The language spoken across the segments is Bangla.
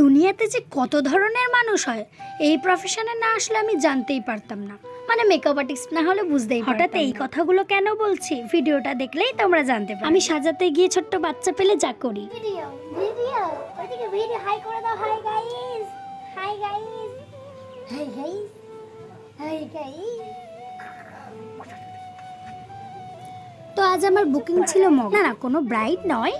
দুনিয়াতে যে কত ধরনের মানুষ হয় এই প্রফেশনে না আসলে আমি জানতেই পারতাম না। মানে মেকআপ আর্টিস্ট না হলে বুঝতেই হঠাৎ এই কথাগুলো কেন বলছি ভিডিওটা দেখলেই তোমরা জানতে পারবে। আমি সাজাতে গিয়ে ছোট্ট বাচ্চা পেলে যা করি। ভিডিও ওইদিকে ভিডিও হাই করে দাও। Hi guys, hi guys, hi guys, hi guys. তো আজ আমার বুকিং ছিল না কোনো ব্রাইড নয়,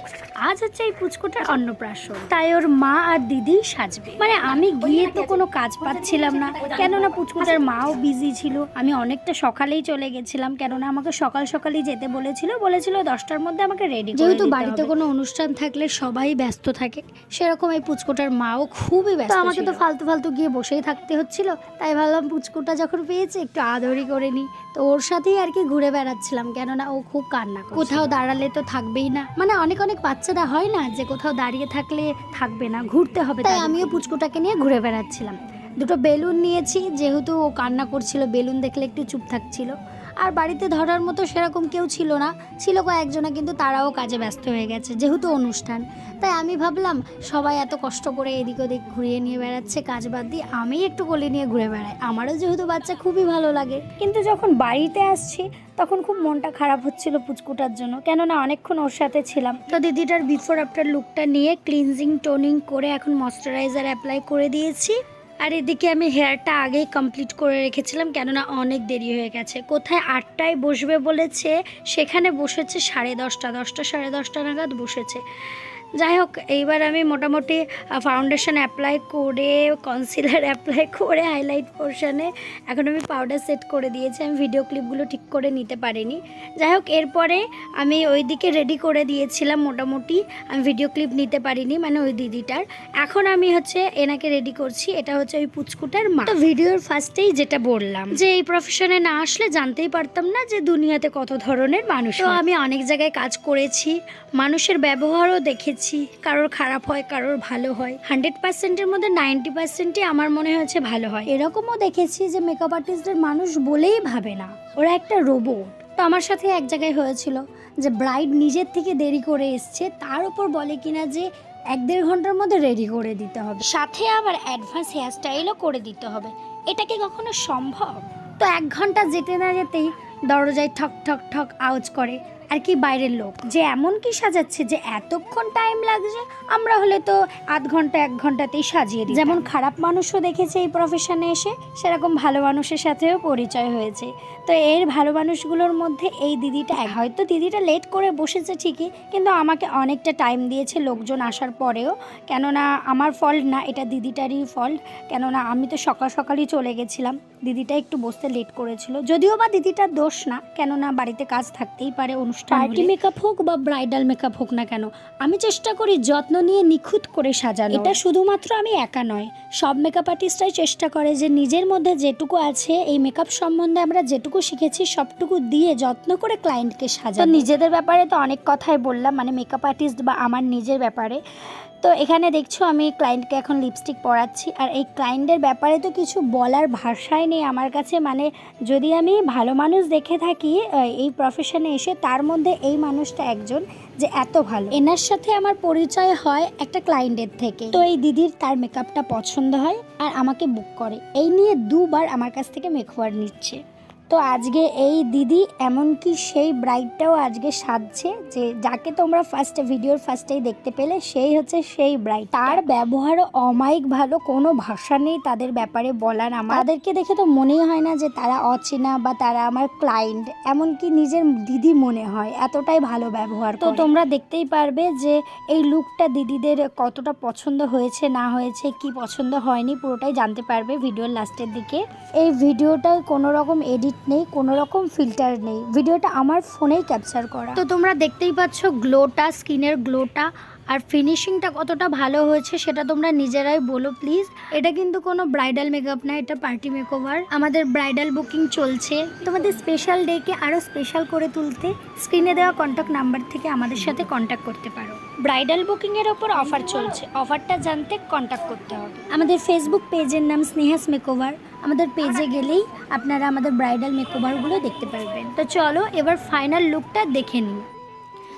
আজ হচ্ছে এই পুচকুটার অন্নপ্রাশন। তাই ওর মা আর দিদি সাজবে। মানে আমি গিয়ে তো কোনো কাজ পাচ্ছিলাম না, কেননা পুচকুটার মাও বিজি ছিল। আমি অনেকটা সকালেই চলে গেছিলাম, কেননা আমাকে সকাল সকালই যেতে বলেছিল 10টার মধ্যে আমাকে রেডি। যেহেতু বাড়িতে কোনো অনুষ্ঠান থাকলে সবাই ব্যস্ত থাকে, সেরকম এই পুচকুটার মাও খুবই ব্যস্ত। আমাকে তো ফালতু ফালতু গিয়ে বসেই থাকতে হচ্ছিল, তাই ভাবলাম পুচকুটা যখন পেয়েছে একটু আদরই করে নিই। তো ওর সাথেই আর কি ঘুরে বেড়াচ্ছিলাম, কেননা ও খুব কান্না করে। কোথাও দাঁড়ালে তো থাকবেই না, মানে অনেক অনেক বাচ্চারা হয় না যে কোথাও দাঁড়িয়ে থাকলে থাকবে না, ঘুরতে হবে। তাই আমিও পুচকুটাকে নিয়ে ঘুরে বেড়াচ্ছিলাম। দুটো বেলুন নিয়েছি, যেহেতু ও কান্না করছিল, বেলুন দেখলে একটু চুপ থাকছিল। আর বাড়িতে ধরার মতো সেরকম কেউ ছিল না, ছিল কয়েকজনা, কিন্তু তারাও কাজে ব্যস্ত হয়ে গেছে যেহেতু অনুষ্ঠান। তাই আমি ভাবলাম সবাই এত কষ্ট করে এদিক ওদিক ঘুরিয়ে নিয়ে বেড়াচ্ছে, কাজ বাদ দিয়ে আমি একটু কোলে নিয়ে ঘুরে বেড়াই। আমারও যেহেতু বাচ্চা খুবই ভালো লাগে। কিন্তু যখন বাড়িতে আসছি তখন খুব মনটা খারাপ হচ্ছিল পুচকুটার জন্য, কেননা অনেকক্ষণ ওর সাথে ছিলাম। তো দিদিটার বিফোর আফটার লুকটা নিয়ে ক্লিনজিং টোনিং করে এখন ময়শ্চারাইজার অ্যাপ্লাই করে দিয়েছি। আর এদিকে আমি হেয়ারটা আগেই কমপ্লিট করে রেখেছিলাম, কেননা অনেক দেরি হয়ে গেছে। কোথায় 8টায় বসবে বলেছে, সেখানে বসেছে 10:30, 10টা 10:30 নাগাদ বসেছে। যাই হোক, এইবার আমি মোটামুটি ফাউন্ডেশন অ্যাপ্লাই করে, কনসিলার অ্যাপ্লাই করে, হাইলাইট পোর্শনে এখন আমি পাউডার সেট করে দিয়েছি। আমি ভিডিও ক্লিপগুলো ঠিক করে নিতে পারিনি। যাই হোক, এরপরে আমি ওই দিকে রেডি করে দিয়েছিলাম মোটামুটি, আমি ভিডিও ক্লিপ নিতে পারিনি, মানে ওই দিদিটার। এখন আমি হচ্ছে এনাকে রেডি করছি, এটা হচ্ছে ওই পুচকুটার মা। তো ভিডিওর ফার্স্টেই যেটা বললাম যে এই প্রফেশনে না আসলে জানতেই পারতাম না যে দুনিয়াতে কত ধরনের মানুষ। তো আমি অনেক জায়গায় কাজ করেছি, মানুষের ব্যবহারও দেখেছি, কারোর খারাপ হয় কারোর ভালো হয়। 100%-এর মধ্যে 90%ই আমার মনে হয়েছে ভালো হয়। এরকমও দেখেছি যে মেকআপ আর্টিস্টদের মানুষ বলেই ভাবে না, ওরা একটা রোবট। তো আমার সাথে এক জায়গায় হয়েছিল যে ব্রাইড নিজের থেকে দেরি করে এসছে, তার উপর বলে কিনা যে 1-1.5 ঘন্টার মধ্যে রেডি করে দিতে হবে, সাথে আবার অ্যাডভান্স হেয়ার স্টাইলও করে দিতে হবে। এটা কি কখনো সম্ভব? তো 1 ঘন্টা যেতে না যেতেই দরজায় ঠক ঠক ঠক আওয়াজ করে, আর কি বাইরের লোক যে এমন কি সাজাচ্ছে যে এতক্ষণ টাইম লাগছে, আমরা হলে তো 1/2 ঘন্টা 1 ঘন্টাতেই সাজিয়ে দিই। যেমন খারাপ মানুষও দেখেছে এই প্রফেশনে এসে, সেরকম ভালো মানুষের সাথেও পরিচয় হয়েছে। তো এর ভালো মানুষগুলোর মধ্যে এই দিদিটা, হয়তো দিদিটা লেট করে বসেছে ঠিকই, কিন্তু আমাকে অনেকটা টাইম দিয়েছে লোকজন আসার পরেও। কেননা আমার ফল্ট না, এটা দিদিটারই ফল্ট, কেননা আমি তো সকাল সকালই চলে গেছিলাম, দিদিটা একটু বসতে লেট করেছিল। যদিও বা দিদিটার দোষ না, কেননা বাড়িতে কাজ থাকতেই পারে, অনুষ্ঠান পার্টি মেকআপ হোক বা ব্রাইডাল মেকআপ হোক না কেন, আমি চেষ্টা করি যত্ন নিয়ে নিখুঁত করে সাজানো। এটা শুধুমাত্র আমি একা নয়, সব মেকআপ আর্টিস্টরাই চেষ্টা করে যে নিজের মধ্যে যেটুকু আছে, এই মেকআপ সম্বন্ধে আমরা যেটুকু শিখেছি সবটুকু দিয়ে যত্ন করে ক্লায়েন্টকে সাজানো। তো নিজেদের ব্যাপারে তো অনেক কথাই বললাম, মানে মেকআপ আর্টিস্ট বা আমার নিজের ব্যাপারে। তো এখানে দেখছো আমি ক্লায়েন্টকে এখন লিপস্টিক পরাচ্ছি, আর এই ক্লায়েন্টের ব্যাপারে তো কিছু বলার ভাষাই নেই আমার কাছে। মানে যদি আমি ভালো মানুষ দেখে থাকি এই প্রফেশনে এসে, তার মধ্যে এই মানুষটা একজন যে এত ভালো। এনার সাথে আমার পরিচয় হয় একটা ক্লায়েন্টের থেকে। তো এই দিদির তার মেকআপটা পছন্দ হয় আর আমাকে বুক করে, এই নিয়ে 2 বার আমার কাছ থেকে মেকওভার নিচ্ছে। তো আজকে এই দিদি, এমনকি সেই ব্রাইডটাও আজকে সাজছে, যে যাকে তোমরা ভিডিওর ফার্স্টেই দেখতে পেলে, সেই হচ্ছে সেই ব্রাইড। তার ব্যবহারও অমায়িক ভালো, কোনো ভাষা নেই তাদের ব্যাপারে বলার। আমার তাদেরকে দেখে তো মনেই হয় না যে তারা অচেনা বা তারা আমার ক্লায়েন্ট, এমনকি নিজের দিদি মনে হয়, এতটাই ভালো ব্যবহার। তো তোমরা দেখতেই পারবে যে এই লুকটা দিদিদের কতটা পছন্দ হয়েছে না হয়েছে, কি পছন্দ হয়নি, পুরোটাই জানতে পারবে ভিডিওর লাস্টের দিকে। এই ভিডিওটায় কোনো রকম এডিট নেই, কোনো রকম ফিল্টার নেই, ভিডিওটা আমার ফোনেই ক্যাপচার করা। তো তোমরা দেখতেই পাচ্ছ গ্লোটা, স্কিনের গ্লোটা, আর ফিনিশিংটা কতটা ভালো হয়েছে সেটা তোমরা নিজেরাই বলো প্লিজ। এটা কিন্তু কোনো ব্রাইডাল মেকআপ না, এটা পার্টি মেকওভার। আমাদের ব্রাইডাল বুকিং চলছে, তোমাদের স্পেশাল ডেকে আরও স্পেশাল করে তুলতে স্ক্রিনে দেওয়া কন্ট্যাক্ট নাম্বার থেকে আমাদের সাথে কন্ট্যাক্ট করতে পারো। ব্রাইডাল বুকিংয়ের ওপর অফার চলছে, অফারটা জানতে কন্ট্যাক্ট করতে হবে। আমাদের ফেসবুক পেজের নাম স্নেহাস মেকওভার, আমাদের পেজে গেলেই আপনারা আমাদের ব্রাইডাল মেকওভারগুলো দেখতে পারবেন। তো চলো এবার ফাইনাল লুকটা দেখে নিই।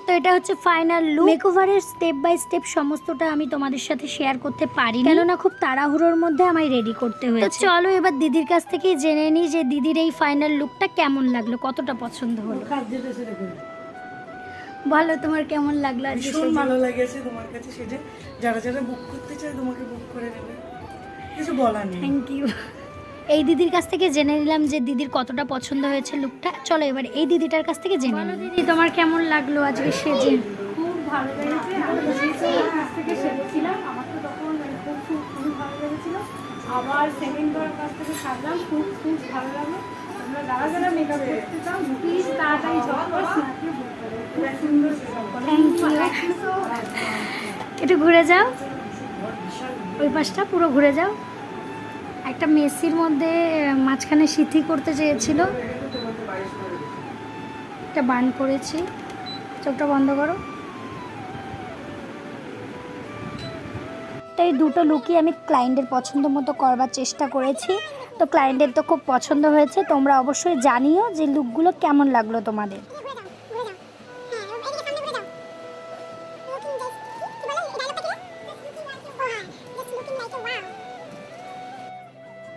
তো এটা হচ্ছে ফাইনাল লুক। মেকওভারের স্টেপ বাই স্টেপ সমস্তটা আমি তোমাদের সাথে শেয়ার করতে পারি, কেননা খুব তাড়াহুড়োর মধ্যে আমায় রেডি করতে হয়েছে। তো চলো এবার দিদির কাছ থেকে জেনে নিই যে দিদির এই ফাইনাল লুকটা কেমন লাগলো, কতটা পছন্দ হলো। বলো তোমার কেমন লাগলো আজকে? ভীষণ ভালো লেগেছে তোমার কাছে সেজে। যারা যারা বুক করতে চায় তোমাকে বুক করে নেবে, কিছু বলার নেই। Thank you. এই দিদির কাছ থেকে জেনে নিলাম যে দিদির কতটা পছন্দ হয়েছে লুকটা। চলো এবার এই দিদিটার কাছ থেকে জেনে নিই। দিদি তোমার কেমন লাগলো আজকে সেজে? খুব ভালো লেগেছে। আমি যেই কাছ থেকে সেরেছিলাম আমার তো তখন খুবই ভালো লেগেছিল। আবার সেকেন্ড বার কাছ থেকে সাজলাম, খুব খুব ভালো লাগলো। তোমরা যারা যারা মেকআপ করতে চাও প্লিজ তাড়াতাড়ি ঝটপট স্ন্যাপে বুক করো। খুব সুন্দর থ্যাংক ইউ। একটু ঘুরে যাও, ওই পাশটা পুরো ঘুরে যাও। একটা মেসির মধ্যে মাঝখানে সিথি করতে চেয়েছিল, একটা বান করেছি। চোখটা বন্ধ করো। তো এই দুটো লুকই আমি ক্লায়েন্টের পছন্দ মতো করবার চেষ্টা করেছি। তো ক্লায়েন্টের তো খুব পছন্দ হয়েছে। তোমরা অবশ্যই জানিও যে লুকগুলো কেমন লাগলো তোমাদের।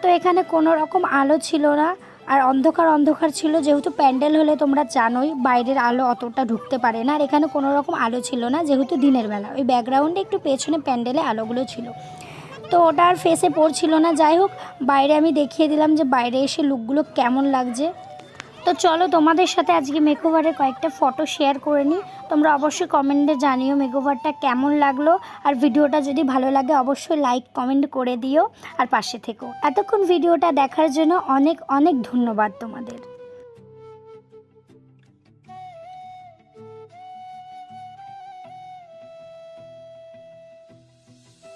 তো এখানে কোনো রকম আলো ছিল না, আর অন্ধকার অন্ধকার ছিল, যেহেতু প্যান্ডেল হলে তোমরা জানোই বাইরের আলো অতটা ঢুকতে পারে না। আর এখানে কোনো রকম আলো ছিল না, যেহেতু দিনের বেলা। ওই ব্যাকগ্রাউন্ডে একটু পেছনে প্যান্ডেলে আলোগুলো ছিল, তো ওটা আর ফেসে পড়ছিল না। যাই হোক, বাইরে আমি দেখিয়ে দিলাম যে বাইরে এসে লুকগুলো কেমন লাগছে। তো চলো তোমাদের সাথে আজকে মেকওভারের কয়েকটা ফটো শেয়ার করে নিই। তোমরা অবশ্যই কমেন্টে জানিও মেকওভারটা কেমন লাগলো। আর ভিডিওটা যদি ভালো লাগে অবশ্যই লাইক কমেন্ট করে দিও আর পাশে থেকো। এতক্ষণ ভিডিওটা দেখার জন্য অনেক অনেক ধন্যবাদ তোমাদের।